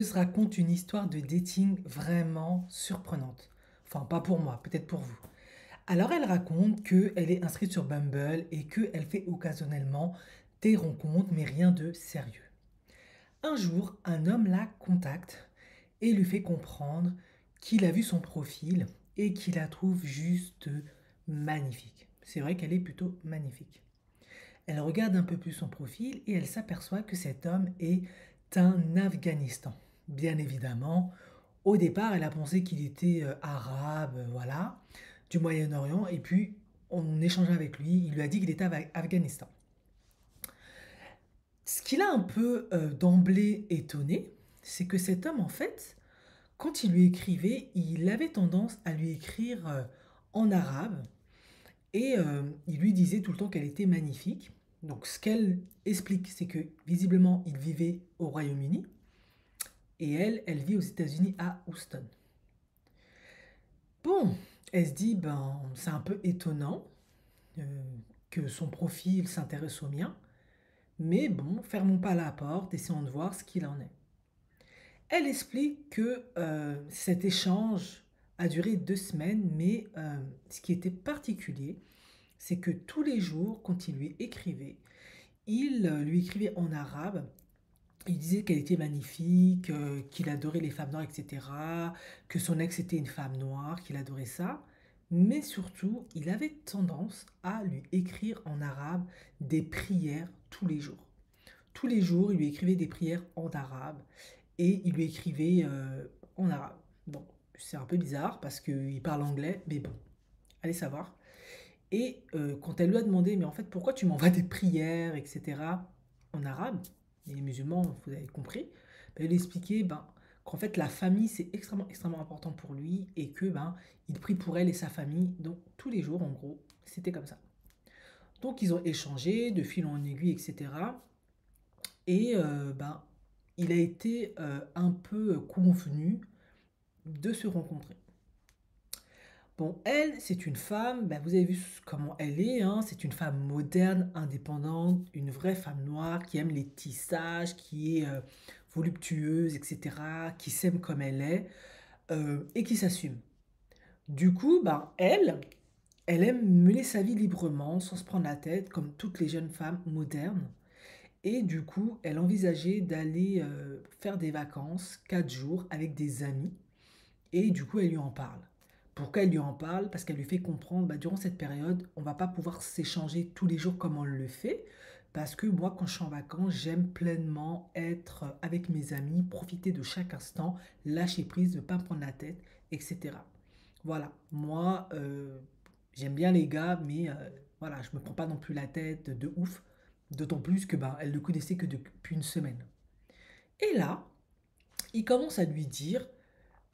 Se raconte une histoire de dating vraiment surprenante. Enfin, pas pour moi, peut-être pour vous. Alors, elle raconte qu'elle est inscrite sur Bumble et qu'elle fait occasionnellement des rencontres, mais rien de sérieux. Un jour, un homme la contacte et lui fait comprendre qu'il a vu son profil et qu'il la trouve juste magnifique. C'est vrai qu'elle est plutôt magnifique. Elle regarde un peu plus son profil et elle s'aperçoit que cet homme est un Afghanistan. Bien évidemment, au départ, elle a pensé qu'il était arabe, voilà, du Moyen-Orient, et puis en échangeant avec lui, il lui a dit qu'il était Afghanistan. Ce qui l'a un peu d'emblée étonné, c'est que cet homme, en fait, quand il lui écrivait, il avait tendance à lui écrire en arabe, et il lui disait tout le temps qu'elle était magnifique. Donc ce qu'elle explique, c'est que visiblement, il vivait au Royaume-Uni, et elle vit aux États-Unis à Houston. Bon, elle se dit, ben, c'est un peu étonnant euh, que son profil s'intéresse au mien, mais bon, fermons pas la porte, essayons de voir ce qu'il en est. Elle explique que cet échange a duré 2 semaines, mais ce qui était particulier, c'est que tous les jours, quand il lui écrivait, il lui écrivait en arabe. Il disait qu'elle était magnifique, qu'il adorait les femmes noires, etc. Que son ex était une femme noire, qu'il adorait ça. Mais surtout, il avait tendance à lui écrire en arabe des prières tous les jours. Tous les jours, il lui écrivait des prières en arabe et il lui écrivait en arabe. Bon, c'est un peu bizarre parce qu'il parle anglais, mais bon, allez savoir. Et quand elle lui a demandé, mais en fait, pourquoi tu m'envoies des prières, etc., en arabe, les musulmans, vous avez compris, ben, il expliquait ben, qu'en fait, la famille, c'est extrêmement, extrêmement important pour lui et que ben, il prie pour elle et sa famille. Donc, tous les jours, en gros, c'était comme ça. Donc, ils ont échangé de fil en aiguille, etc. Et ben, il a été un peu convenu de se rencontrer. Bon, elle, c'est une femme, ben, vous avez vu comment elle est, hein, c'est une femme moderne, indépendante, une vraie femme noire qui aime les tissages, qui est voluptueuse, etc., qui s'aime comme elle est et qui s'assume. Du coup, ben, elle aime mener sa vie librement, sans se prendre la tête, comme toutes les jeunes femmes modernes. Et du coup, elle envisageait d'aller faire des vacances, 4 jours, avec des amis. Et du coup, elle lui en parle. Pourquoi elle lui en parle? Parce qu'elle lui fait comprendre, bah, durant cette période, on va pas pouvoir s'échanger tous les jours comme on le fait. Parce que moi, quand je suis en vacances, j'aime pleinement être avec mes amis, profiter de chaque instant, lâcher prise, ne pas me prendre la tête, etc. Voilà, moi, j'aime bien les gars, mais voilà, je me prends pas non plus la tête de ouf. D'autant plus que ben, elle ne le connaissait que depuis une semaine. Et là, il commence à lui dire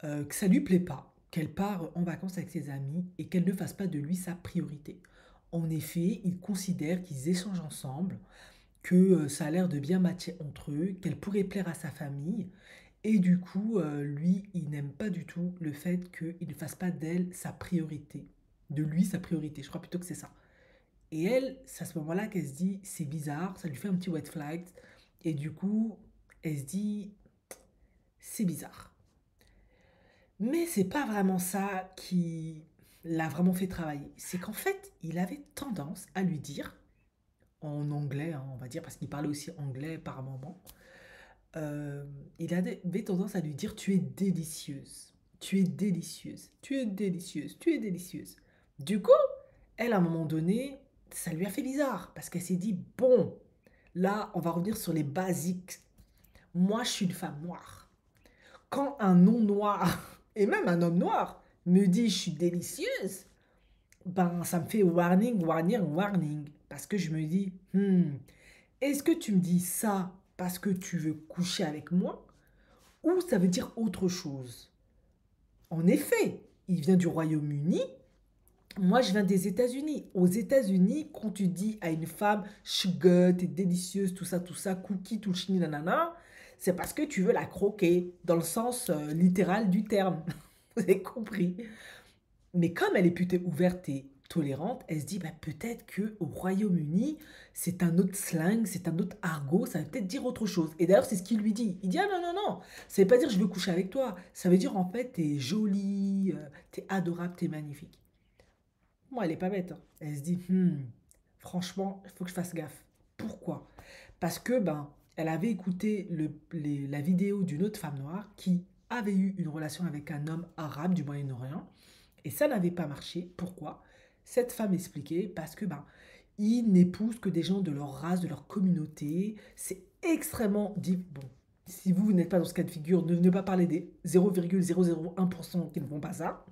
que ça lui plaît pas, qu'elle part en vacances avec ses amis et qu'elle ne fasse pas de lui sa priorité. En effet, il considère qu'ils échangent ensemble, que ça a l'air de bien matcher entre eux, qu'elle pourrait plaire à sa famille. Et du coup, lui, il n'aime pas du tout le fait qu'il ne fasse pas d'elle sa priorité. De lui sa priorité, je crois plutôt que c'est ça. Et elle, c'est à ce moment-là qu'elle se dit, c'est bizarre, ça lui fait un petit red flag. Et du coup, elle se dit, c'est bizarre. Mais c'est pas vraiment ça qui l'a vraiment fait travailler. C'est qu'en fait, il avait tendance à lui dire, en anglais, hein, on va dire, parce qu'il parlait aussi anglais par moment, euh, il avait tendance à lui dire, tu es délicieuse, tu es délicieuse, tu es délicieuse, tu es délicieuse. Du coup, elle, à un moment donné, ça lui a fait bizarre, parce qu'elle s'est dit, bon, là, on va revenir sur les basiques. Moi, je suis une femme noire. Quand un non-noir, et même un homme noir, me dit je suis délicieuse, ben ça me fait warning, warning, warning. Parce que je me dis, est-ce que tu me dis ça parce que tu veux coucher avec moi ou ça veut dire autre chose? En effet, il vient du Royaume-Uni, moi je viens des États-Unis. Aux États-Unis, quand tu dis à une femme, sugar, t'es délicieuse, tout ça, cookie, tout le chini, nanana, c'est parce que tu veux la croquer, dans le sens littéral du terme. Vous avez compris. Mais comme elle est plutôt ouverte et tolérante, elle se dit, bah, peut-être qu'au Royaume-Uni, c'est un autre slang, c'est un autre argot, ça veut peut-être dire autre chose. Et d'ailleurs, c'est ce qu'il lui dit. Il dit, ah non, non, non, ça veut pas dire je veux coucher avec toi. Ça veut dire en fait, t'es jolie, t'es adorable, t'es magnifique. Moi, elle est pas bête, hein. Elle se dit, franchement, il faut que je fasse gaffe. Pourquoi? Parce que, ben, elle avait écouté la vidéo d'une autre femme noire qui avait eu une relation avec un homme arabe du Moyen-Orient et ça n'avait pas marché. Pourquoi? Cette femme expliquait parce que, ben, ils n'épousent que des gens de leur race, de leur communauté. C'est extrêmement dit. Bon, si vous n'êtes pas dans ce cas de figure, ne venez pas parler des 0,001% qui ne font pas ça.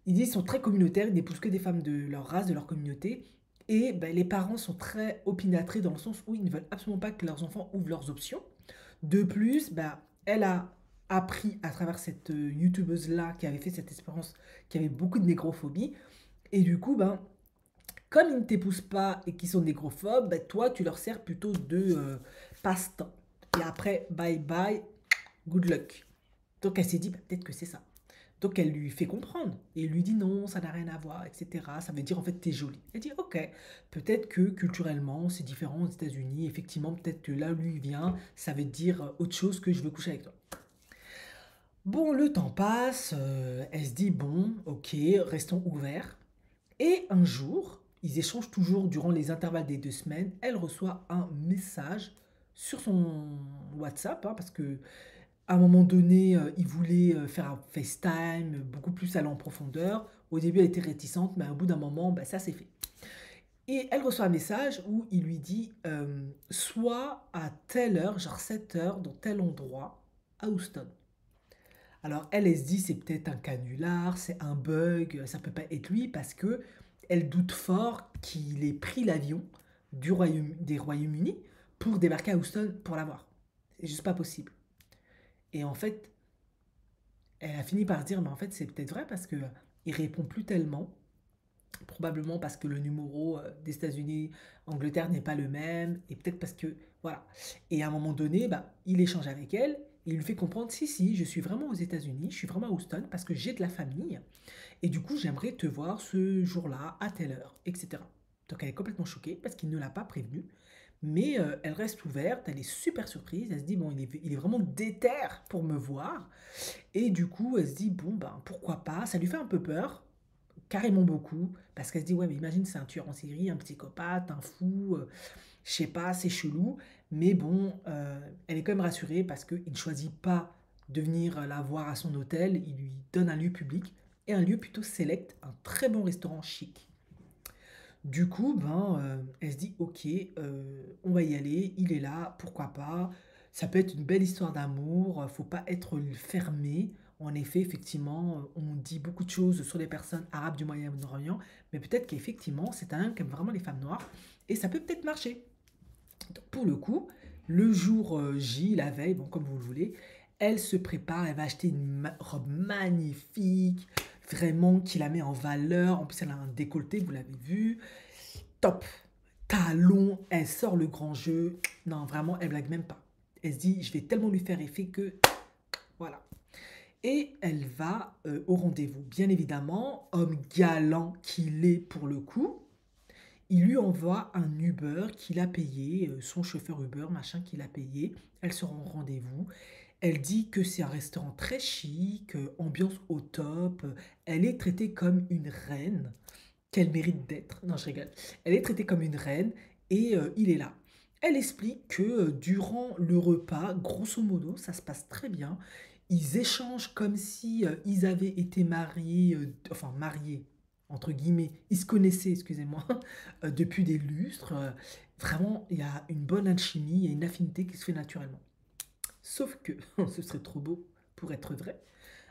Ils disent qu'ils sont très communautaires, ils n'épousent que des femmes de leur race, de leur communauté. Et ben, les parents sont très opiniâtrés dans le sens où ils ne veulent absolument pas que leurs enfants ouvrent leurs options. De plus, ben, elle a appris à travers cette youtubeuse-là qui avait fait cette expérience, qui avait beaucoup de négrophobie. Et du coup, ben, comme ils ne t'épousent pas et qu'ils sont négrophobes, ben, toi, tu leur sers plutôt de passe-temps. Et après, bye bye, good luck. Donc elle s'est dit, ben, peut-être que c'est ça. Donc elle lui fait comprendre et lui dit non, ça n'a rien à voir, etc. Ça veut dire en fait t'es jolie. Elle dit ok, peut-être que culturellement c'est différent aux États-Unis. Effectivement, peut-être que là où lui vient, ça veut dire autre chose que je veux coucher avec toi. Bon, le temps passe, elle se dit bon, ok, restons ouverts. Et un jour, ils échangent toujours durant les intervalles des 2 semaines. Elle reçoit un message sur son WhatsApp, hein, parce que à un moment donné, il voulait faire un FaceTime, beaucoup plus aller en profondeur. Au début, elle était réticente, mais au bout d'un moment, bah, ça s'est fait. Et elle reçoit un message où il lui dit sois à telle heure, genre 7 heures, dans tel endroit, à Houston. Alors elle se dit c'est peut-être un canular, c'est un bug, ça peut pas être lui parce que elle doute fort qu'il ait pris l'avion des Royaumes-Unis pour débarquer à Houston pour la voir. C'est juste pas possible. Et en fait, elle a fini par se dire, mais en fait, c'est peut-être vrai parce que il répond plus tellement. Probablement parce que le numéro des États-Unis, Angleterre n'est pas le même. Et peut-être parce que, voilà. Et à un moment donné, bah, il échange avec elle. Et il lui fait comprendre, si, si, je suis vraiment aux États-Unis, je suis vraiment à Houston parce que j'ai de la famille. Et du coup, j'aimerais te voir ce jour-là, à telle heure, etc. Donc elle est complètement choquée parce qu'il ne l'a pas prévenue. Mais elle reste ouverte, elle est super surprise. Elle se dit, bon, il est vraiment déter pour me voir. Et du coup, elle se dit, bon, ben, pourquoi pas. Ça lui fait un peu peur, carrément beaucoup, parce qu'elle se dit, ouais, mais imagine, c'est un tueur en série, un psychopathe, un fou, je sais pas, c'est chelou. Mais bon, elle est quand même rassurée parce qu'il ne choisit pas de venir la voir à son hôtel, il lui donne un lieu public et un lieu plutôt select, un très bon restaurant chic. Du coup, ben, elle se dit, ok, on va y aller, il est là, pourquoi pas. Ça peut être une belle histoire d'amour, faut pas être fermé. En effet, effectivement, on dit beaucoup de choses sur les personnes arabes du Moyen-Orient, mais peut-être qu'effectivement, c'est un homme qui aime vraiment les femmes noires, et ça peut peut-être marcher. Donc, pour le coup, le jour J, la veille, bon, comme vous le voulez, elle se prépare, elle va acheter une robe magnifique, vraiment qui la met en valeur. En plus, elle a un décolleté, vous l'avez vu. Top. Talon, elle sort le grand jeu. Non, vraiment, elle blague même pas. Elle se dit, je vais tellement lui faire effet que... Voilà. Et elle va au rendez-vous. Bien évidemment, homme galant qu'il est pour le coup, il lui envoie un Uber qu'il a payé, son chauffeur Uber, machin, qu'il a payé. Elle se rend au rendez-vous. Elle dit que c'est un restaurant très chic, ambiance au top. Elle est traitée comme une reine qu'elle mérite d'être. Non, je rigole. Elle est traitée comme une reine et il est là. Elle explique que durant le repas, grosso modo, ça se passe très bien. Ils échangent comme si ils avaient été mariés, enfin mariés, entre guillemets, ils se connaissaient, excusez-moi, depuis des lustres. Vraiment, il y a une bonne alchimie, il y a une affinité qui se fait naturellement. Sauf que, ce serait trop beau pour être vrai,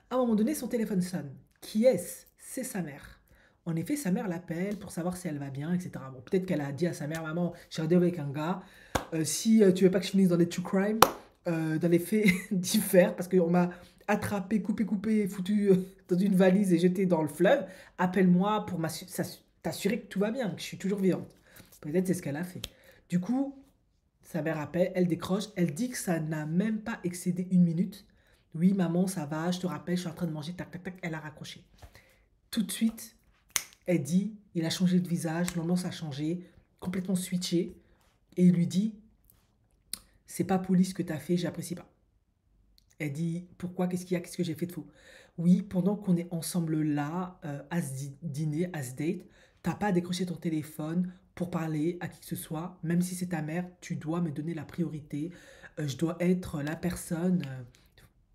à un moment donné, son téléphone sonne. Qui est-ce? C'est sa mère. En effet, sa mère l'appelle pour savoir si elle va bien, etc. Bon, peut-être qu'elle a dit à sa mère, maman, j'ai rendez-vous avec un gars. Si tu veux pas que je finisse dans les true crime, dans les faits divers, parce qu'on m'a attrapé, coupé, foutu dans une valise et jeté dans le fleuve, appelle-moi pour t'assurer que tout va bien, que je suis toujours vivante. Peut-être c'est ce qu'elle a fait. Du coup, sa mère appelle, elle décroche, elle dit que ça n'a même pas excédé 1 minute. Oui, maman, ça va, je te rappelle, je suis en train de manger, tac, tac, tac, elle a raccroché. Tout de suite, Elle dit, il a changé de visage, l'ambiance a changé, complètement switché. Et il lui dit, c'est pas poli ce que t'as fait, j'apprécie pas. Elle dit, pourquoi, qu'est-ce qu'il y a, qu'est-ce que j'ai fait de faux? Oui, pendant qu'on est ensemble là, à ce dîner, à ce date, t'as pas à décrocher ton téléphone pour parler à qui que ce soit, même si c'est ta mère, tu dois me donner la priorité. Je dois être la personne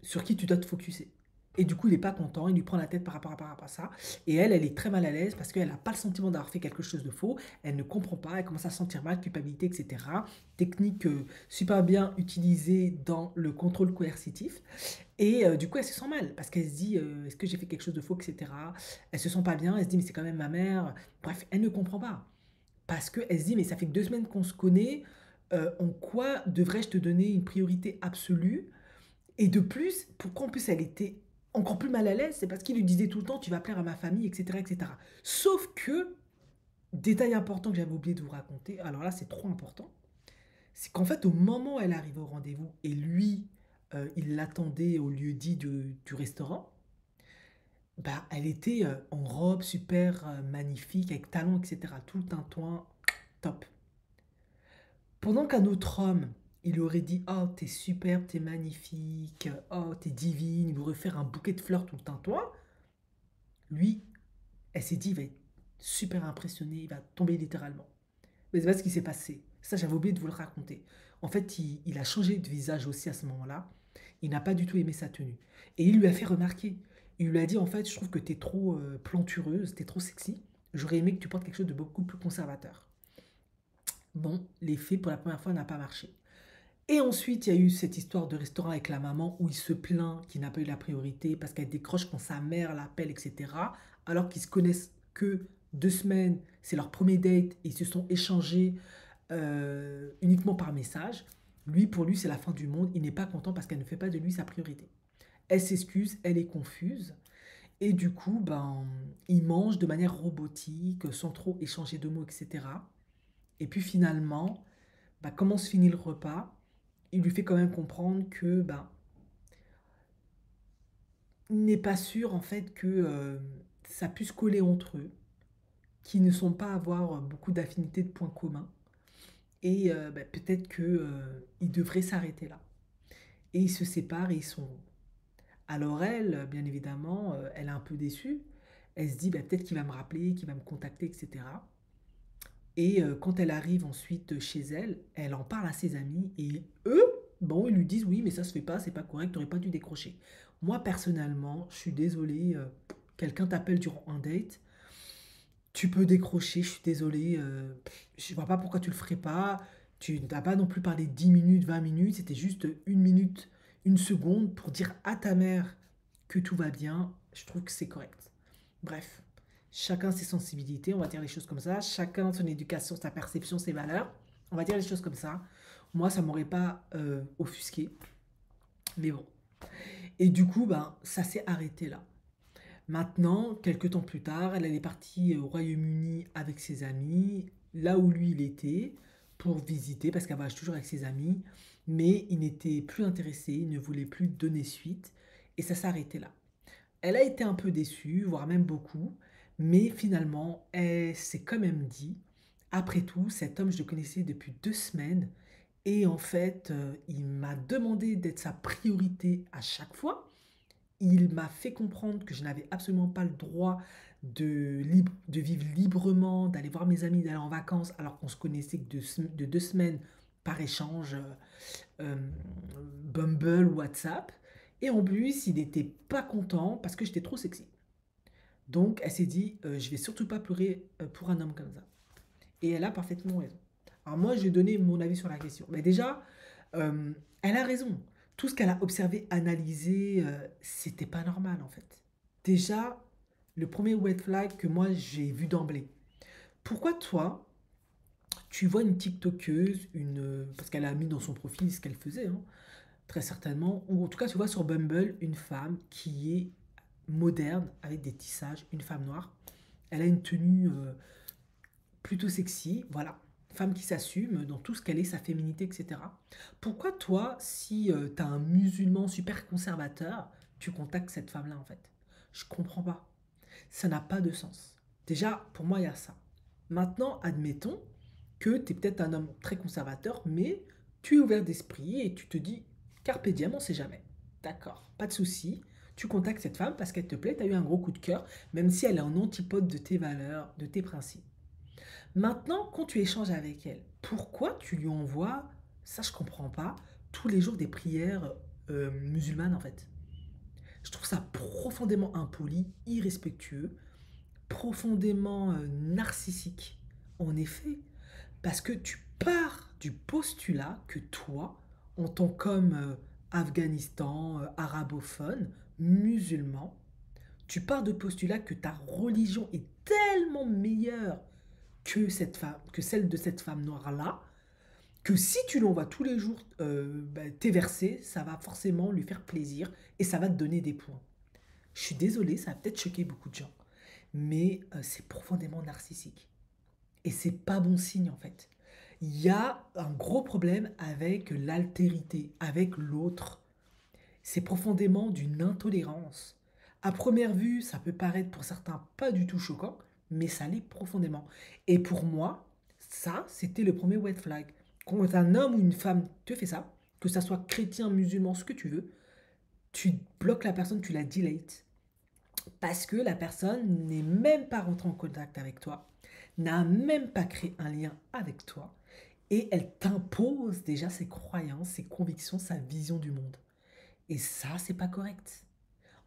sur qui tu dois te focuser. Et du coup, il n'est pas content, il lui prend la tête par rapport à ça. Et elle, elle est très mal à l'aise parce qu'elle n'a pas le sentiment d'avoir fait quelque chose de faux. Elle ne comprend pas, elle commence à se sentir mal, culpabilité, etc. Technique super bien utilisée dans le contrôle coercitif. Et du coup, elle se sent mal parce qu'elle se dit est-ce que j'ai fait quelque chose de faux, etc. Elle se sent pas bien, elle se dit mais c'est quand même ma mère. Bref, elle ne comprend pas. Parce qu'elle se dit mais ça fait que 2 semaines qu'on se connaît. En quoi devrais-je te donner une priorité absolue? Et de plus, pourquoi en plus elle était encore plus mal à l'aise, c'est parce qu'il lui disait tout le temps tu vas plaire à ma famille, etc., etc. Sauf que, détail important que j'avais oublié de vous raconter, alors là c'est trop important, c'est qu'en fait au moment où elle arrive au rendez-vous et lui, il l'attendait au lieu dit du restaurant, bah elle était en robe super magnifique, avec talons, etc. Tout le tintouin, top. Pendant qu'un autre homme, il lui aurait dit oh, t'es superbe, t'es magnifique, oh, t'es divine, il lui aurait fait un bouquet de fleurs tout le temps, toi, lui, elle s'est dit il va être super impressionné, il va tomber littéralement. Mais c'est pas ce qui s'est passé. Ça, j'avais oublié de vous le raconter. En fait, il a changé de visage aussi à ce moment-là. Il n'a pas du tout aimé sa tenue. Et il lui a fait remarquer. Il lui a dit en fait, je trouve que t'es trop plantureuse, t'es trop sexy. J'aurais aimé que tu portes quelque chose de beaucoup plus conservateur. Bon, l'effet pour la première fois n'a pas marché. Et ensuite, il y a eu cette histoire de restaurant avec la maman où il se plaint qu'il n'a pas eu la priorité parce qu'elle décroche quand sa mère l'appelle, etc. Alors qu'ils se connaissent que 2 semaines, c'est leur premier date, ils se sont échangés uniquement par message. Lui, pour lui, c'est la fin du monde. Il n'est pas content parce qu'elle ne fait pas de lui sa priorité. Elle s'excuse, elle est confuse. Et du coup, ben, il mange de manière robotique, sans trop échanger de mots, etc. Et puis finalement, ben, comment se finit le repas? Il lui fait quand même comprendre que ben, il n'est pas sûr en fait que ça puisse coller entre eux, qui ne sont pas à avoir beaucoup d'affinités de points communs. Et ben, peut-être que ils devraient s'arrêter là. Et ils se séparent et ils sont. Alors elle, bien évidemment, elle est un peu déçue. Elle se dit ben, peut-être qu'il va me rappeler, qu'il va me contacter, etc. Et quand elle arrive ensuite chez elle, elle en parle à ses amis et eux, bon, ils lui disent oui, mais ça se fait pas, c'est pas correct, t'aurais pas dû décrocher. Moi, personnellement, je suis désolée, quelqu'un t'appelle durant un date, tu peux décrocher, je suis désolée, je vois pas pourquoi tu le ferais pas. Tu n'as pas non plus parlé 10 minutes, 20 minutes, c'était juste 1 minute, 1 seconde pour dire à ta mère que tout va bien. Je trouve que c'est correct. Bref, chacun ses sensibilités, on va dire les choses comme ça. Chacun son éducation, sa perception, ses valeurs. On va dire les choses comme ça. Moi, ça m'aurait pas offusqué. Mais bon. Et du coup, ben, ça s'est arrêté là. Maintenant, quelques temps plus tard, elle est partie au Royaume-Uni avec ses amis, là où lui il était, pour visiter, parce qu'elle voyage toujours avec ses amis, mais il n'était plus intéressé, il ne voulait plus donner suite, et ça s'est arrêté là. Elle a été un peu déçue, voire même beaucoup, mais finalement, elle s'est quand même dit, après tout, cet homme, je le connaissais depuis 2 semaines, et en fait, il m'a demandé d'être sa priorité à chaque fois. Il m'a fait comprendre que je n'avais absolument pas le droit de vivre librement, d'aller voir mes amis, d'aller en vacances, alors qu'on se connaissait que de 2 semaines par échange euh, Bumble, WhatsApp. Et en plus, il n'était pas content parce que j'étais trop sexy. Donc, elle s'est dit, je vais surtout pas pleurer pour un homme comme ça. Et elle a parfaitement raison. Alors moi, j'ai donné mon avis sur la question. Mais déjà, euh, elle a raison. Tout ce qu'elle a observé, analysé, c'était pas normal en fait. Déjà, le premier red flag que moi j'ai vu d'emblée. Pourquoi toi, tu vois une TikTokeuse, parce qu'elle a mis dans son profil ce qu'elle faisait, hein, très certainement, ou en tout cas tu vois sur Bumble une femme qui est moderne avec des tissages, une femme noire. Elle a une tenue plutôt sexy, voilà. Femme qui s'assume dans tout ce qu'elle est, sa féminité, etc. Pourquoi toi, si t'as un musulman super conservateur, tu contactes cette femme-là en fait? Je comprends pas. Ça n'a pas de sens. Déjà, pour moi, il y a ça. Maintenant, admettons que tu es peut-être un homme très conservateur, mais tu es ouvert d'esprit et tu te dis, carpe diem, on ne sait jamais. D'accord, pas de souci. Tu contactes cette femme parce qu'elle te plaît, tu as eu un gros coup de cœur, même si elle est en antipode de tes valeurs, de tes principes. Maintenant, quand tu échanges avec elle, pourquoi tu lui envoies, ça je comprends pas, tous les jours des prières musulmanes en fait? Je trouve ça profondément impoli, irrespectueux, profondément narcissique. En effet, parce que tu pars du postulat que toi, en tant qu'homme Afghanistan, arabophone, musulman, tu pars de postulat que ta religion est tellement meilleure que, cette femme, que celle de cette femme noire-là, que si tu l'envoies tous les jours tes versets, ça va forcément lui faire plaisir et ça va te donner des points. Je suis désolé, ça va peut-être choquer beaucoup de gens, mais c'est profondément narcissique. Et c'est pas bon signe en fait. Il y a un gros problème avec l'altérité, avec l'autre. C'est profondément d'une intolérance. À première vue, ça peut paraître pour certains pas du tout choquant, mais ça l'est profondément. Et pour moi, ça, c'était le premier red flag. Quand un homme ou une femme te fait ça, que ça soit chrétien, musulman, ce que tu veux, tu bloques la personne, tu la delates. Parce que la personne n'est même pas rentrée en contact avec toi, n'a même pas créé un lien avec toi, et elle t'impose déjà ses croyances, ses convictions, sa vision du monde. Et ça, c'est pas correct.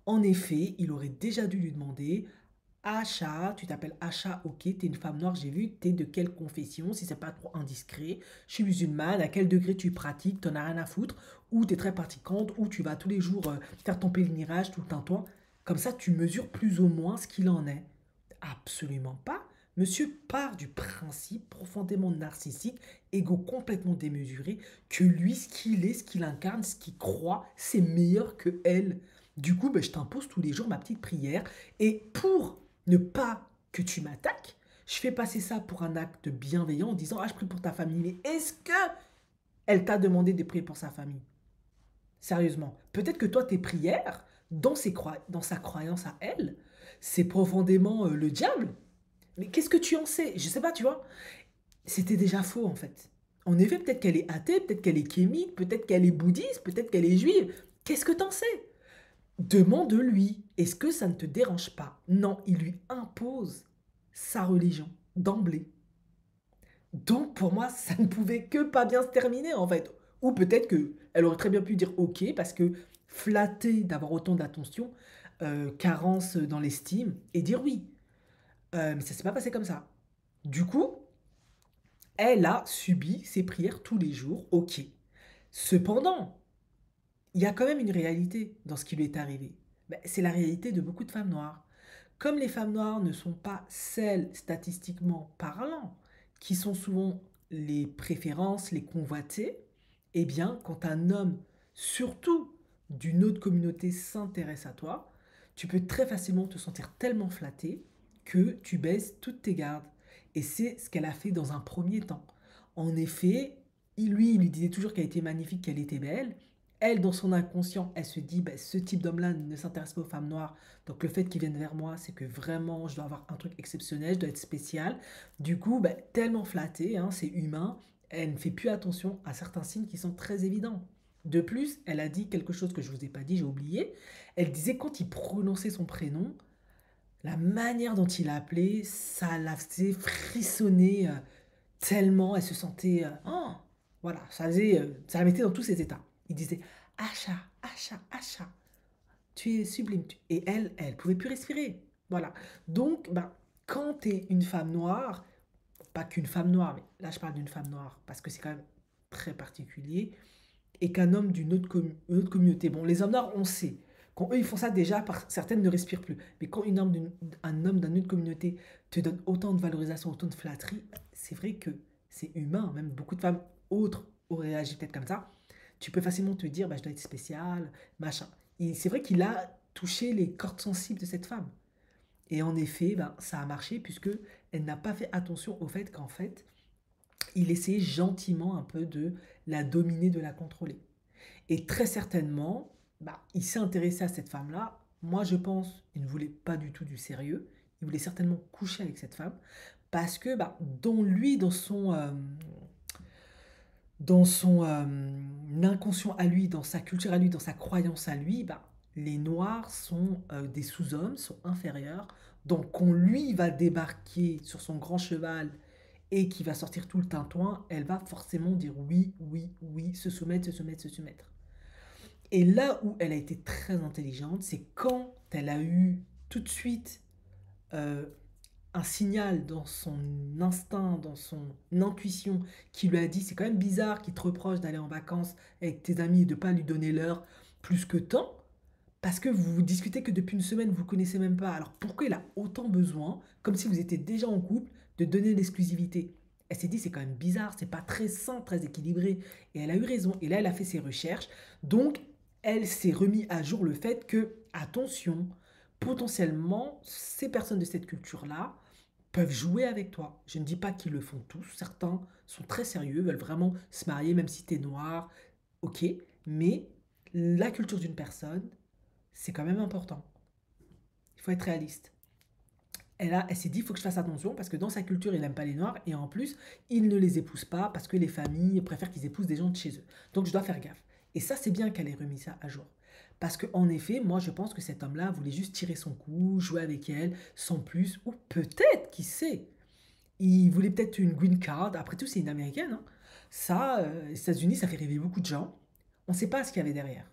En effet, il aurait déjà dû lui demander: Acha, tu t'appelles Acha, ok, t'es une femme noire, j'ai vu, t'es de quelle confession, si c'est pas trop indiscret, je suis musulmane, à quel degré tu pratiques, t'en as rien à foutre, ou t'es très pratiquante, ou tu vas tous les jours faire ton pèlerinage tout le temps, toi. Comme ça, tu mesures plus ou moins ce qu'il en est. Absolument pas. Monsieur part du principe profondément narcissique, égo complètement démesuré, que lui, ce qu'il est, ce qu'il incarne, ce qu'il croit, c'est meilleur que elle. Du coup, ben, je t'impose tous les jours ma petite prière. Et pour ne pas que tu m'attaques, je fais passer ça pour un acte bienveillant en disant: ah, je prie pour ta famille. Mais est-ce que elle t'a demandé de prier pour sa famille? Sérieusement. Peut-être que toi, tes prières, dans sa croyance à elle, c'est profondément le diable. Mais qu'est-ce que tu en sais? Je sais pas, tu vois. C'était déjà faux, en fait. En effet, peut-être qu'elle est athée, peut-être qu'elle est kémique, peut-être qu'elle est bouddhiste, peut-être qu'elle est juive. Qu'est-ce que t'en sais? Demande-lui, est-ce que ça ne te dérange pas? Non, il lui impose sa religion d'emblée. Donc pour moi, ça ne pouvait que pas bien se terminer en fait. Ou peut-être que elle aurait très bien pu dire ok parce que flattée d'avoir autant d'attention, carence dans l'estime et dire oui. Mais ça s'est pas passé comme ça. Du coup, elle a subi ses prières tous les jours, ok. Cependant, il y a quand même une réalité dans ce qui lui est arrivé. Ben, c'est la réalité de beaucoup de femmes noires. Comme les femmes noires ne sont pas celles, statistiquement parlant, qui sont souvent les préférences, les convoitées, eh bien, quand un homme, surtout d'une autre communauté, s'intéresse à toi, tu peux très facilement te sentir tellement flatté que tu baisses toutes tes gardes. Et c'est ce qu'elle a fait dans un premier temps. En effet, il lui disait toujours qu'elle était magnifique, qu'elle était belle. Elle, dans son inconscient, elle se dit, bah, ce type d'homme-là ne s'intéresse pas aux femmes noires, donc le fait qu'il vienne vers moi, c'est que vraiment, je dois avoir un truc exceptionnel, je dois être spécial. Du coup, bah, tellement flattée, hein, c'est humain, elle ne fait plus attention à certains signes qui sont très évidents. De plus, elle a dit quelque chose que je ne vous ai pas dit, j'ai oublié. Elle disait quand il prononçait son prénom, la manière dont il l'appelait, ça la faisait frissonner tellement, elle se sentait... oh, voilà, ça la mettait dans tous ses états. Il disait Acha, Acha, Acha, tu es sublime. Et elle pouvait plus respirer. Voilà. Donc, ben, quand tu es une femme noire, pas qu'une femme noire, mais là je parle d'une femme noire parce que c'est quand même très particulier, et qu'un homme une autre communauté, bon, les hommes noirs, on sait, quand eux ils font ça déjà, certaines ne respirent plus. Mais quand un homme d'une autre communauté te donne autant de valorisation, autant de flatterie, c'est vrai que c'est humain. Même beaucoup de femmes autres auraient réagi peut-être comme ça. Tu peux facilement te dire, bah, je dois être spécial, machin. Et c'est vrai qu'il a touché les cordes sensibles de cette femme. Et en effet, ben, ça a marché puisque elle n'a pas fait attention au fait qu'en fait, il essayait gentiment un peu de la dominer, de la contrôler. Et très certainement, bah, il s'est intéressé à cette femme-là. Moi, je pense, il ne voulait pas du tout du sérieux. Il voulait certainement coucher avec cette femme parce que bah, dans lui, dans son inconscient à lui, dans sa culture à lui, dans sa croyance à lui, bah, les Noirs sont des sous-hommes, sont inférieurs. Donc quand lui va débarquer sur son grand cheval et qui va sortir tout le tintouin, elle va forcément dire oui, oui, oui, se soumettre, se soumettre, se soumettre. Et là où elle a été très intelligente, c'est quand elle a eu tout de suite euh, un signal dans son instinct, dans son intuition, qui lui a dit c'est quand même bizarre qu'il te reproche d'aller en vacances avec tes amis et de ne pas lui donner l'heure plus que tant, parce que vous vous discutez que depuis une semaine, vous ne vous connaissez même pas. Alors pourquoi il a autant besoin, comme si vous étiez déjà en couple, de donner l'exclusivité? Elle s'est dit c'est quand même bizarre, c'est pas très sain, très équilibré. Et elle a eu raison. Et là, elle a fait ses recherches. Donc, elle s'est remis à jour le fait que, attention, potentiellement, ces personnes de cette culture-là peuvent jouer avec toi. Je ne dis pas qu'ils le font tous. Certains sont très sérieux, veulent vraiment se marier, même si tu es noir. Ok. Mais la culture d'une personne, c'est quand même important. Il faut être réaliste. Elle s'est dit, il faut que je fasse attention parce que dans sa culture, il n'aime pas les noirs et en plus, il ne les épouse pas parce que les familles préfèrent qu'ils épousent des gens de chez eux. Donc je dois faire gaffe. Et ça, c'est bien qu'elle ait remis ça à jour. Parce qu'en effet, moi, je pense que cet homme-là voulait juste tirer son coup, jouer avec elle, sans plus, ou peut-être, qui sait, il voulait peut-être une green card. Après tout, c'est une américaine, hein. Ça, les États-Unis, ça fait rêver beaucoup de gens. On ne sait pas ce qu'il y avait derrière.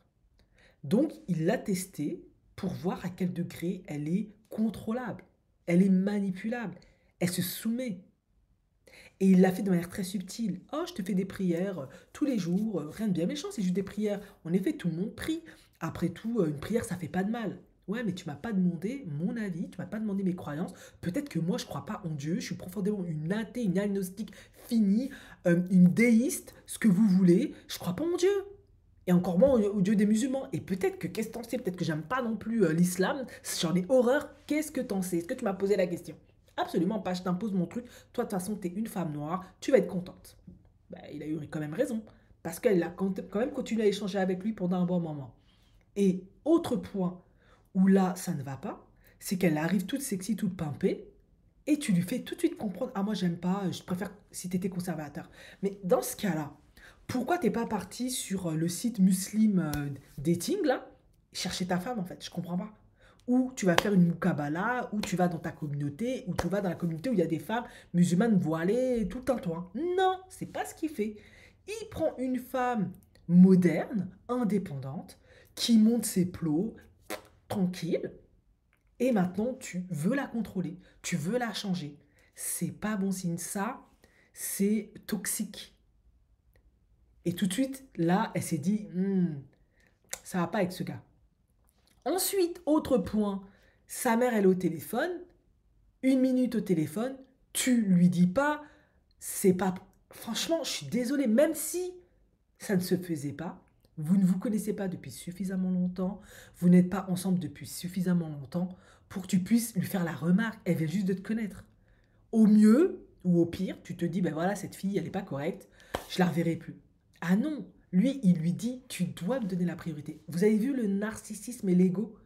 Donc, il l'a testée pour voir à quel degré elle est contrôlable, elle est manipulable, elle se soumet. Et il l'a fait de manière très subtile. Oh, je te fais des prières tous les jours, rien de bien méchant, c'est juste des prières. En effet, tout le monde prie. Après tout, une prière, ça fait pas de mal. Ouais, mais tu m'as pas demandé mon avis, tu m'as pas demandé mes croyances. Peut-être que moi, je crois pas en Dieu, je suis profondément une athée, une agnostique finie, une déiste, ce que vous voulez. Je crois pas en Dieu. Et encore moins au Dieu des musulmans. Et peut-être que, qu'est-ce que t'en sais? Peut-être que j'aime pas non plus l'islam. J'en ai horreur. Qu'est-ce que t'en sais? Est-ce que tu m'as posé la question? Absolument pas. Je t'impose mon truc. Toi, de toute façon, t'es une femme noire. Tu vas être contente. Bah, il a eu quand même raison. Parce qu'elle a quand même continué à échanger avec lui pendant un bon moment. Et autre point où là, ça ne va pas, c'est qu'elle arrive toute sexy, toute pimpée. Et tu lui fais tout de suite comprendre, ah moi j'aime pas, je préfère si tu étais conservateur. Mais dans ce cas-là, pourquoi t'es pas parti sur le site Muslim Dating là, chercher ta femme en fait, je comprends pas. Ou tu vas faire une moukabala, ou tu vas dans ta communauté, ou tu vas dans la communauté où il y a des femmes musulmanes voilées, tout un toit. Non, c'est pas ce qu'il fait. Il prend une femme moderne, indépendante, qui monte ses plots, tranquille, et maintenant, tu veux la contrôler, tu veux la changer. C'est pas bon signe. Ça, c'est toxique. Et tout de suite, là, elle s'est dit, ça va pas avec ce gars. Ensuite, autre point, sa mère, elle est au téléphone, une minute au téléphone, tu lui dis pas, c'est pas... Franchement, je suis désolée, même si ça ne se faisait pas, vous ne vous connaissez pas depuis suffisamment longtemps, vous n'êtes pas ensemble depuis suffisamment longtemps pour que tu puisses lui faire la remarque, elle vient juste de te connaître. Au mieux, ou au pire, tu te dis, ben voilà, cette fille, elle n'est pas correcte, je la reverrai plus. Ah non, lui, il lui dit, tu dois me donner la priorité. Vous avez vu le narcissisme et l'ego?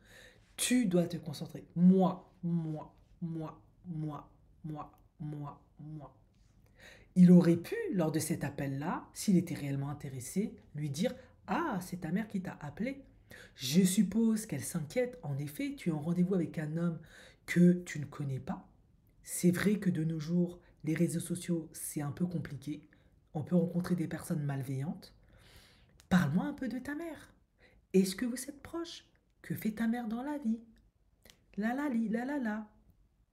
Tu dois te concentrer. Moi. Il aurait pu, lors de cet appel-là, s'il était réellement intéressé, lui dire, ah, c'est ta mère qui t'a appelé. Je suppose qu'elle s'inquiète. En effet, tu es en rendez-vous avec un homme que tu ne connais pas. C'est vrai que de nos jours, les réseaux sociaux, c'est un peu compliqué. On peut rencontrer des personnes malveillantes. Parle-moi un peu de ta mère. Est-ce que vous êtes proches? Que fait ta mère dans la vie? La la li, la la la.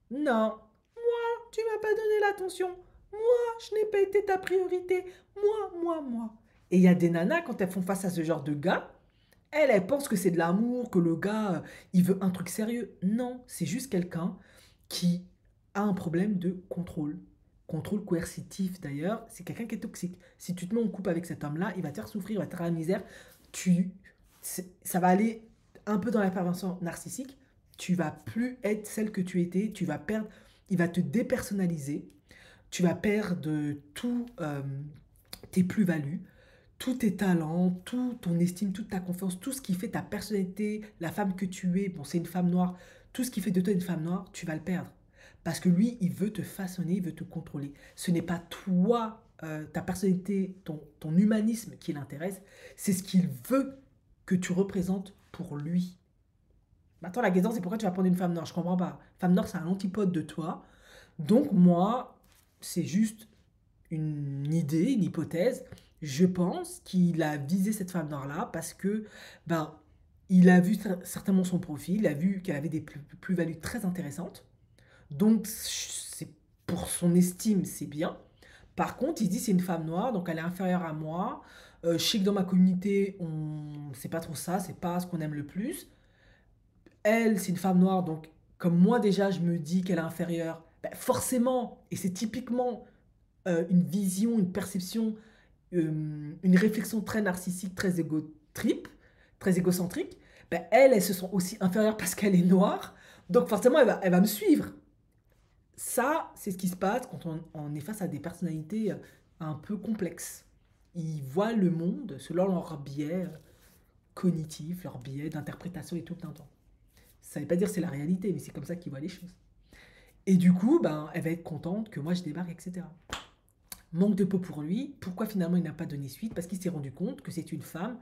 Non, tu m'as pas donné l'attention. Moi, je n'ai pas été ta priorité. Moi. Et il y a des nanas, quand elles font face à ce genre de gars, elles pensent que c'est de l'amour, que le gars, il veut un truc sérieux. Non, c'est juste quelqu'un qui a un problème de contrôle. Contrôle coercitif d'ailleurs, c'est quelqu'un qui est toxique. Si tu te mets en couple avec cet homme-là, il va te faire souffrir, il va te faire la misère. Tu, ça va aller un peu dans la perversion narcissique. Tu vas plus être celle que tu étais. Tu vas perdre. Il va te dépersonnaliser. Tu vas perdre tout tes plus-values, tous tes talents, tout ton estime, toute ta confiance, tout ce qui fait ta personnalité, la femme que tu es, bon c'est une femme noire, tout ce qui fait de toi une femme noire, tu vas le perdre. Parce que lui, il veut te façonner, il veut te contrôler. Ce n'est pas toi, ta personnalité, ton humanisme qui l'intéresse, c'est ce qu'il veut que tu représentes pour lui. Maintenant, la question, c'est pourquoi tu vas prendre une femme noire. Je comprends pas. Femme noire, c'est un antipode de toi. Donc, moi, c'est juste une idée, une hypothèse. Je pense qu'il a visé cette femme noire-là parce que, ben, il a vu certainement son profil, il a vu qu'elle avait des plus-values très intéressantes. Donc, c'est pour son estime, c'est bien. Par contre, il dit c'est une femme noire, donc elle est inférieure à moi. Je sais que dans ma communauté, c'est pas trop ça, c'est pas ce qu'on aime le plus. Elle, c'est une femme noire, donc comme moi déjà, je me dis qu'elle est inférieure, ben, forcément, et c'est typiquement une vision, une perception, une réflexion très narcissique, très égo-trip, très égocentrique, ben, elles se sont aussi inférieures parce qu'elle est noire, donc forcément, elle va me suivre. Ça, c'est ce qui se passe quand on est face à des personnalités un peu complexes. Ils voient le monde selon leurs biais cognitifs, leurs biais d'interprétation et tout le temps. Ça ne veut pas dire que c'est la réalité, mais c'est comme ça qu'ils voient les choses. Et du coup, ben, elle va être contente que moi je débarque, etc. Manque de peau pour lui. Pourquoi finalement il n'a pas donné suite? Parce qu'il s'est rendu compte que c'est une femme.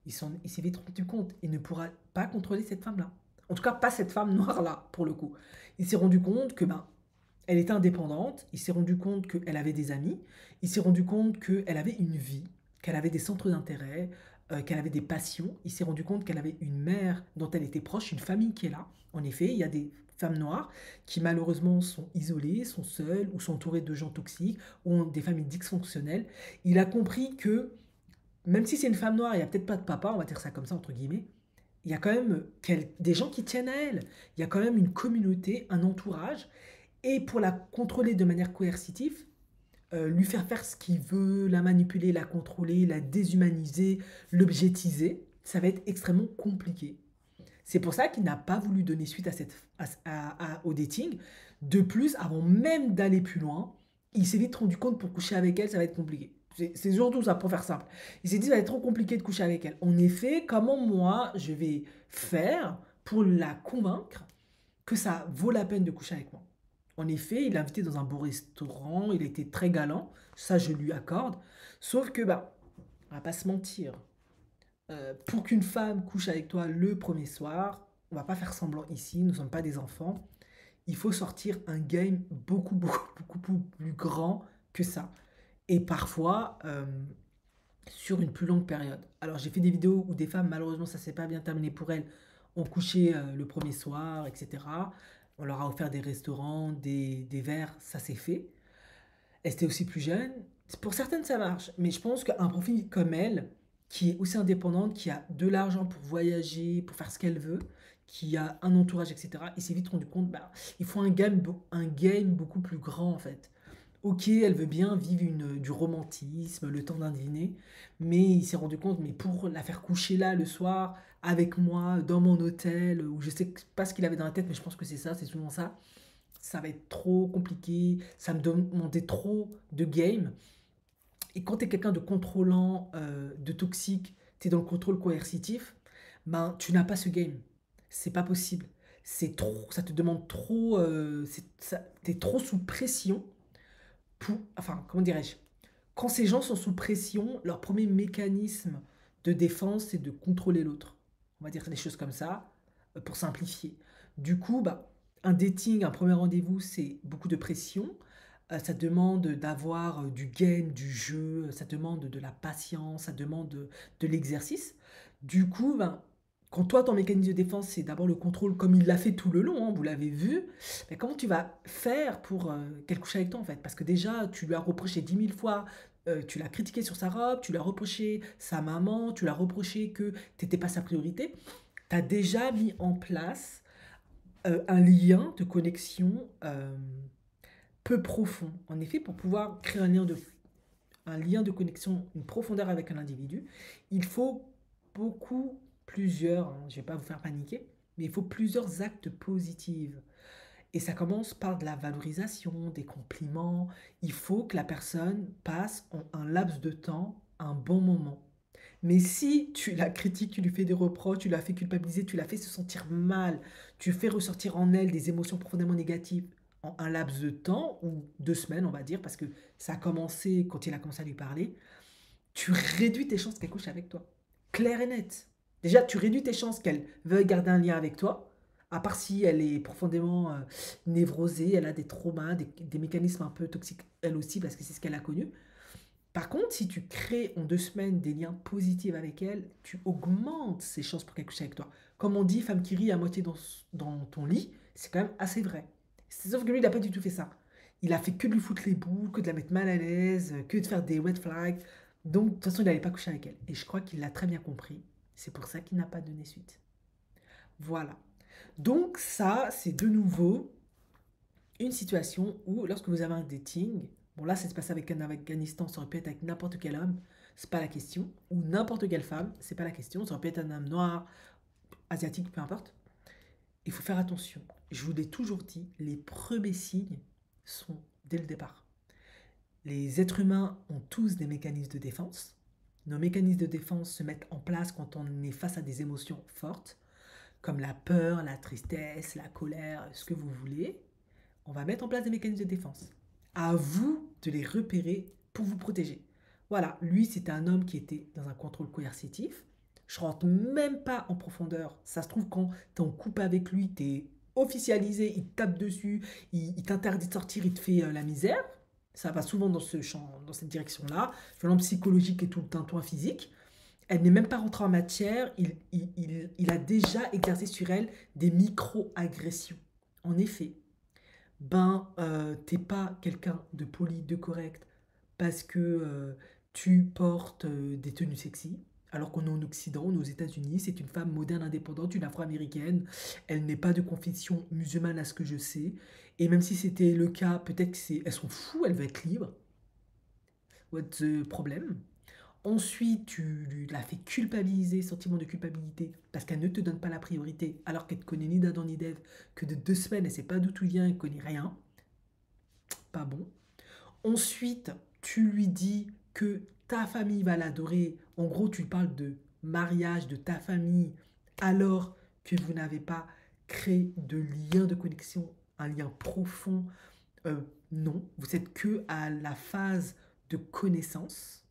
Il s'est vite rendu compte. Il ne pourra pas contrôler cette femme-là. En tout cas, pas cette femme noire-là, pour le coup. Il s'est rendu compte que ben, elle était indépendante. Il s'est rendu compte qu'elle avait des amis. Il s'est rendu compte qu'elle avait une vie, qu'elle avait des centres d'intérêt, qu'elle avait des passions. Il s'est rendu compte qu'elle avait une mère dont elle était proche, une famille qui est là. En effet, il y a des femmes noires qui malheureusement sont isolées, sont seules ou sont entourées de gens toxiques ou ont des familles dysfonctionnelles. Il a compris que même si c'est une femme noire, il n'y a peut-être pas de papa, on va dire ça comme ça entre guillemets, il y a quand même des gens qui tiennent à elle. Il y a quand même une communauté, un entourage. Et pour la contrôler de manière coercitive, lui faire faire ce qu'il veut, la manipuler, la contrôler, la déshumaniser, l'objetiser, ça va être extrêmement compliqué. C'est pour ça qu'il n'a pas voulu donner suite au dating. De plus, avant même d'aller plus loin, il s'est vite rendu compte pour coucher avec elle, ça va être compliqué. C'est surtout ça, pour faire simple. Il s'est dit, ça va être trop compliqué de coucher avec elle. En effet, comment moi, je vais faire pour la convaincre que ça vaut la peine de coucher avec moi? En effet, il l'a invité dans un beau restaurant, il était très galant, ça je lui accorde. Sauf que, bah, on va pas se mentir, pour qu'une femme couche avec toi le premier soir, on va pas faire semblant ici, nous ne sommes pas des enfants. Il faut sortir un game beaucoup, beaucoup, beaucoup plus grand que ça. Et parfois, sur une plus longue période. Alors, j'ai fait des vidéos où des femmes, malheureusement, ça s'est pas bien terminé pour elles, ont couché le premier soir, etc. On leur a offert des restaurants, des verres, ça s'est fait. Elles étaient aussi plus jeunes. Pour certaines, ça marche. Mais je pense qu'un profil comme elle, qui est aussi indépendante, qui a de l'argent pour voyager, pour faire ce qu'elle veut, qui a un entourage, etc., il s'est vite rendu compte, bah, il faut un game beaucoup plus grand, en fait. Ok, elle veut bien vivre du romantisme, le temps d'un dîner, mais il s'est rendu compte, mais pour la faire coucher là le soir, avec moi, dans mon hôtel, où je sais pas ce qu'il avait dans la tête, mais je pense que c'est ça, c'est souvent ça va être trop compliqué, ça me demandait trop de game. Et quand tu es quelqu'un de contrôlant, de toxique, tu es dans le contrôle coercitif, ben tu n'as pas ce game. C'est pas possible. C'est trop, ça te demande trop, t'es trop sous pression enfin, comment dirais-je? Quand ces gens sont sous pression, leur premier mécanisme de défense, c'est de contrôler l'autre. On va dire des choses comme ça, pour simplifier. Du coup, bah, un dating, un premier rendez-vous, c'est beaucoup de pression. Ça demande d'avoir du game, du jeu, ça demande de la patience, ça demande de l'exercice. Du coup, ben, quand toi, ton mécanisme de défense, c'est d'abord le contrôle, comme il l'a fait tout le long, hein, vous l'avez vu, ben, comment tu vas faire pour qu'elle couche avec toi en fait? Parce que déjà, tu lui as reproché 10 000 fois, tu l'as critiqué sur sa robe, tu lui as reproché sa maman, tu lui as reproché que tu n'étais pas sa priorité. Tu as déjà mis en place un lien de connexion peu profond. En effet, pour pouvoir créer un lien de connexion, une profondeur avec un individu, il faut plusieurs, hein, je ne vais pas vous faire paniquer, mais il faut plusieurs actes positifs. Et ça commence par de la valorisation, des compliments. Il faut que la personne passe en un laps de temps un bon moment. Mais si tu la critiques, tu lui fais des reproches, tu la fais culpabiliser, tu la fais se sentir mal, tu fais ressortir en elle des émotions profondément négatives, en un laps de temps, ou 2 semaines, on va dire, parce que ça a commencé quand il a commencé à lui parler, tu réduis tes chances qu'elle couche avec toi. Clair et net. Déjà, tu réduis tes chances qu'elle veuille garder un lien avec toi, à part si elle est profondément névrosée, elle a des traumas, des mécanismes un peu toxiques, elle aussi, parce que c'est ce qu'elle a connu. Par contre, si tu crées en 2 semaines des liens positifs avec elle, tu augmentes ses chances pour qu'elle couche avec toi. Comme on dit, femme qui rit à moitié dans ton lit, c'est quand même assez vrai. Sauf que lui, il n'a pas du tout fait ça. Il a fait que de lui foutre les boules, que de la mettre mal à l'aise, que de faire des red flags. Donc, de toute façon, il n'allait pas coucher avec elle. Et je crois qu'il l'a très bien compris. C'est pour ça qu'il n'a pas donné suite. Voilà. Donc, ça, c'est de nouveau une situation où, lorsque vous avez un dating, bon là, ça se passe avec un Afghanistan, ça aurait pu être avec n'importe quel homme, c'est pas la question, ou n'importe quelle femme, c'est pas la question, ça aurait pu être un homme noir, asiatique, peu importe. Il faut faire attention. Je vous l'ai toujours dit, les premiers signes sont dès le départ. Les êtres humains ont tous des mécanismes de défense. Nos mécanismes de défense se mettent en place quand on est face à des émotions fortes, comme la peur, la tristesse, la colère, ce que vous voulez. On va mettre en place des mécanismes de défense. À vous de les repérer pour vous protéger. Voilà, lui, c'était un homme qui était dans un contrôle coercitif. Je rentre même pas en profondeur. Ça se trouve, quand tu es en couple avec lui, tu es officialisé, il te tape dessus, il t'interdit de sortir, il te fait la misère. Ça va souvent dans ce champ, dans cette direction-là. Violence psychologique et tout le tintouin physique. Elle n'est même pas rentrée en matière. Il a déjà exercé sur elle des micro-agressions. En effet, t'es pas quelqu'un de poli, de correct, parce que tu portes des tenues sexy, alors qu'on est en Occident, on est aux États-Unis, c'est une femme moderne, indépendante, une afro-américaine, elle n'est pas de confession musulmane à ce que je sais, et même si c'était le cas, peut-être elles sont fous, elles veulent être libres, what's the problem? Ensuite, tu la fais culpabiliser, sentiment de culpabilité, parce qu'elle ne te donne pas la priorité, alors qu'elle te connaît ni d'Adam ni d'Ève, que de 2 semaines, elle sait pas d'où tu viens, elle connaît rien, pas bon. Ensuite, tu lui dis que ta famille va l'adorer. En gros, tu lui parles de mariage, de ta famille, alors que vous n'avez pas créé de lien de connexion, un lien profond. Non, vous êtes que à la phase de connaissance.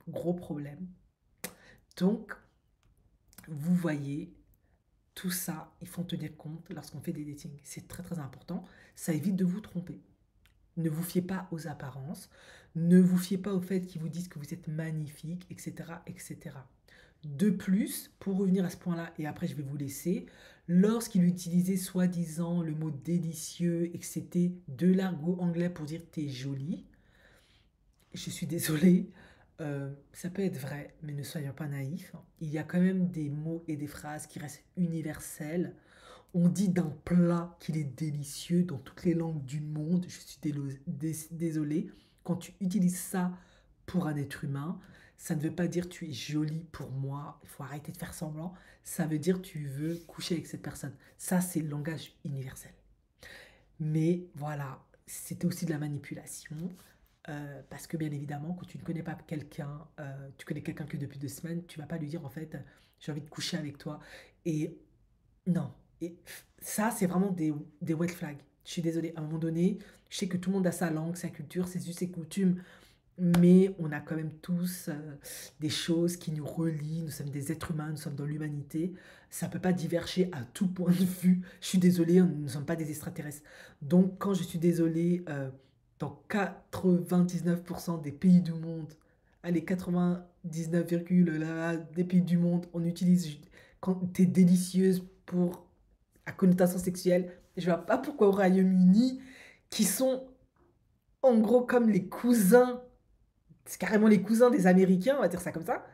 Gros problème. Donc, vous voyez, tout ça, il faut en tenir compte lorsqu'on fait des datings. C'est très très important. Ça évite de vous tromper. Ne vous fiez pas aux apparences, ne vous fiez pas au fait qu'ils vous disent que vous êtes magnifique, etc., etc. De plus, pour revenir à ce point-là, et après je vais vous laisser, lorsqu'il utilisait soi-disant le mot délicieux et que c'était de l'argot anglais pour dire t'es jolie, je suis désolée, ça peut être vrai, mais ne soyons pas naïfs. Il y a quand même des mots et des phrases qui restent universels. On dit d'un plat qu'il est délicieux dans toutes les langues du monde. Je suis désolé. Quand tu utilises ça pour un être humain, ça ne veut pas dire tu es jolie pour moi. Il faut arrêter de faire semblant. Ça veut dire tu veux coucher avec cette personne. Ça, c'est le langage universel. Mais voilà, c'était aussi de la manipulation. Parce que bien évidemment, quand tu ne connais pas quelqu'un, tu connais quelqu'un que depuis 2 semaines, tu vas pas lui dire en fait, j'ai envie de coucher avec toi. Et non. Et ça, c'est vraiment des red flags. Je suis désolée. À un moment donné, je sais que tout le monde a sa langue, sa culture, ses us et coutumes, mais on a quand même tous des choses qui nous relient. Nous sommes des êtres humains, nous sommes dans l'humanité. Ça ne peut pas diverger à tout point de vue. Je suis désolée, nous ne sommes pas des extraterrestres. Donc, quand je suis désolée, dans 99% des pays du monde, allez, 99, des pays du monde, on utilise quand tu es délicieuse pour à connotation sexuelle. Je vois pas pourquoi au Royaume-Uni, qui sont en gros comme les cousins, c'est carrément les cousins des Américains, on va dire ça comme ça,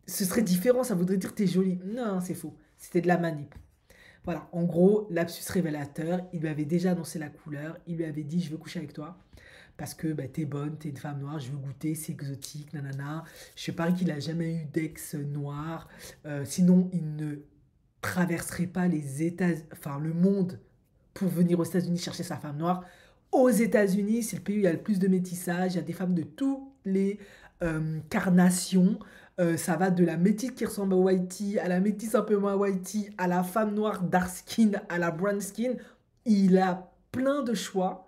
ce serait différent, ça voudrait dire t'es jolie. Non, c'est faux. C'était de la manip. Voilà, en gros, lapsus révélateur, il lui avait déjà annoncé la couleur, il lui avait dit je veux coucher avec toi parce que bah, t'es bonne, t'es une femme noire, je veux goûter, c'est exotique, nanana. Je parie qu'il a jamais eu d'ex noir, sinon il ne traverserait pas les États, enfin le monde pour venir aux États-Unis chercher sa femme noire. Aux États-Unis, c'est le pays où il y a le plus de métissage, il y a des femmes de tous les carnations. Ça va de la métisse qui ressemble à Whitey, à la métisse un peu moins Whitey, à la femme noire dark skin, à la brown skin. il a plein de choix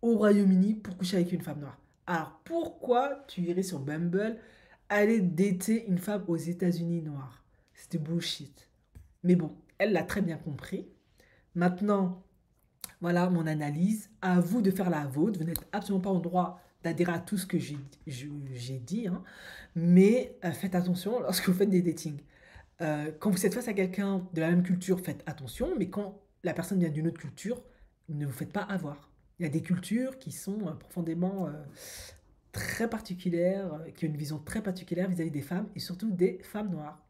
au Royaume-Uni pour coucher avec une femme noire. Alors pourquoi tu irais sur Bumble aller dater une femme aux États-Unis noire? C'était bullshit. Mais bon, elle l'a très bien compris. Maintenant, voilà mon analyse. À vous de faire la vôtre. Vous n'êtes absolument pas en droit d'adhérer à tout ce que j'ai dit, hein. Mais faites attention lorsque vous faites des datings. Quand vous êtes face à quelqu'un de la même culture, faites attention, mais quand la personne vient d'une autre culture, ne vous faites pas avoir. Il y a des cultures qui sont profondément très particulières, qui ont une vision très particulière vis-à-vis des femmes et surtout des femmes noires.